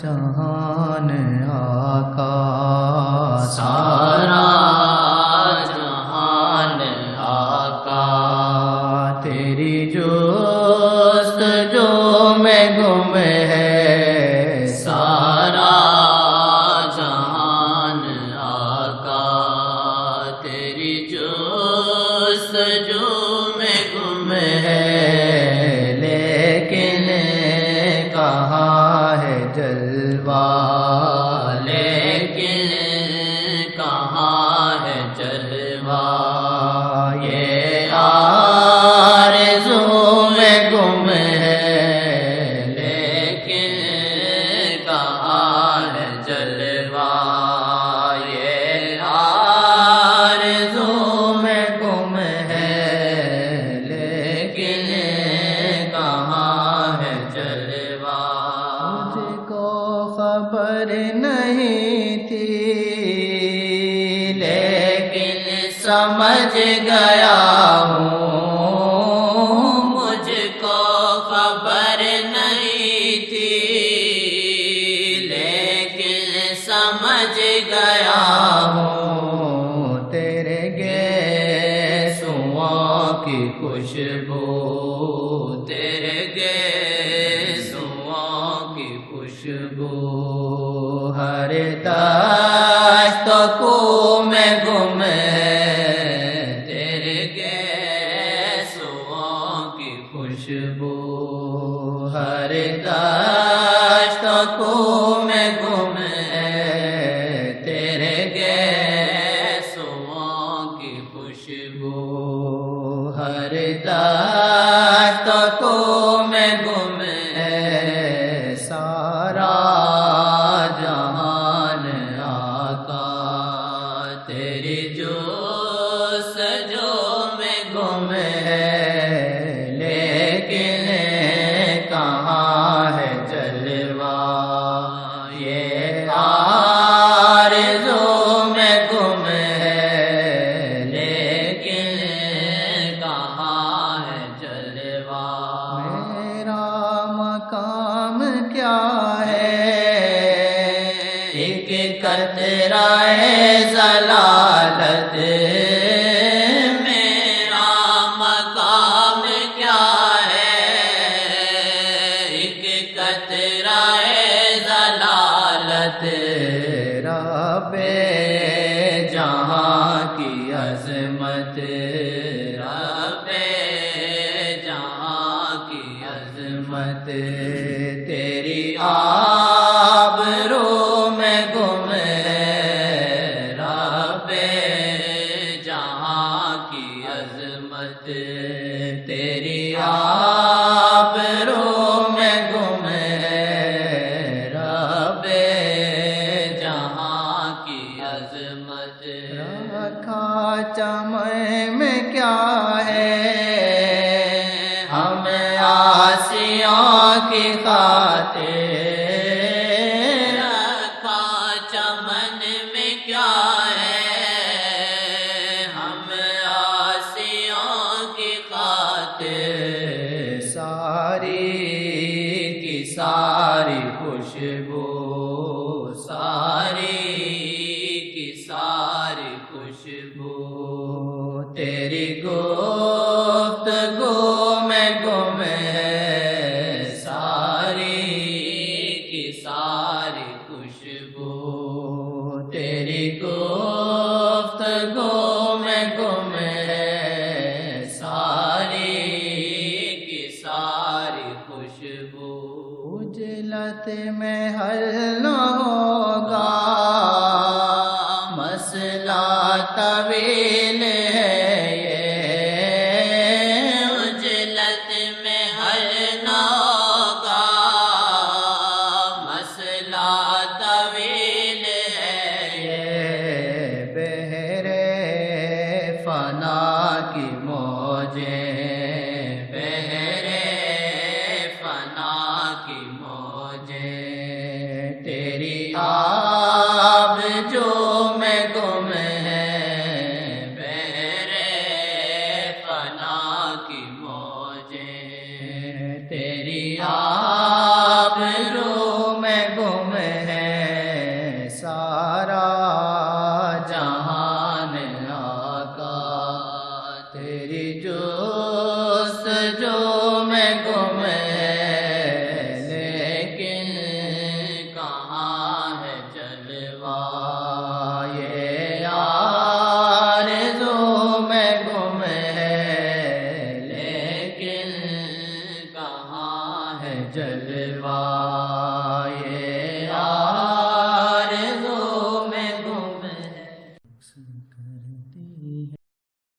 جہان آقا، سارا جہان آقا، تیری جستجو میں گم ہے، سارا جہان آقا، تیری جستجو میں گم ہے، لیکن کہاں ہے جلوہ، لیکن کہاں ہے جلوہ، یہ آرزو میں گم ہے، لیکن کہاں ہے جلوہ، یہ آرزو میں گم ہے، لیکن کہاں ہے جلوہ، مجھ کو خبر نہیں تھی، لیکن سمجھ گیا ہوں، مجھ کو خبر نہیں تھی، لیکن سمجھ گیا ہوں، تیرے گیسوؤں کی خوشبو، تیرے گیسوؤں کی خوشبو، ہر دشت کو میں گم ہے، تیرے گیسوؤں کی خوشبو ہر دشت کو میں گم ہے، تیرے گیسوؤں کی خوشبو، ہر دشت کو میں گم ہے، سارا جہان آقا، تیری جستجو میں گم ہے، لیکن کہاں ہے جلوہ، یہ آرزو میں گم ہے، لیکن کہاں ہے جلوہ، میرا مقام کیا ہے، ایک قطرہ ضلالت، میرا مقام کیا ہے، ایک قطرہ ضلالت، رب جہاں کی عظمت، رب جہاں کی عظمت، تیری آبرو میں گم ہے، رب جہاں کی عظمت، تیری آبرو میں گم ہے، رب جہاں کی عظمت، رکھا چمن میں کیا ہے، ہم آسیوں کی خاطر، رکھا چمن میں کیا ہے، ہم آسیوں کی خاطر، ساری کی ساری خوشبو، ساری کی ساری خوشبو، تیری گفتگو میں گم ہے، ساری کی ساری خوشبو، تیری گفتگو میں گم ہے، ساری کی ساری خوشبو، اجلت میں حل نہ ہوگا، مسئلہ طویل ہے یہ، اجلت میں حل نہ ہوگا، مسئلہ طویل ہے یہ بحر فنا کی موجیں، بحر فنا کی موجیں، تیری آب جو میں گم ہے، بحر فنا کی موجیں، تیری آب رو میں گم جستجو میں گم ہے لیکن کہاں ہے جلوہ یہ آرزو میں گم ہے لیکن کہاں ہے جلوہ یہ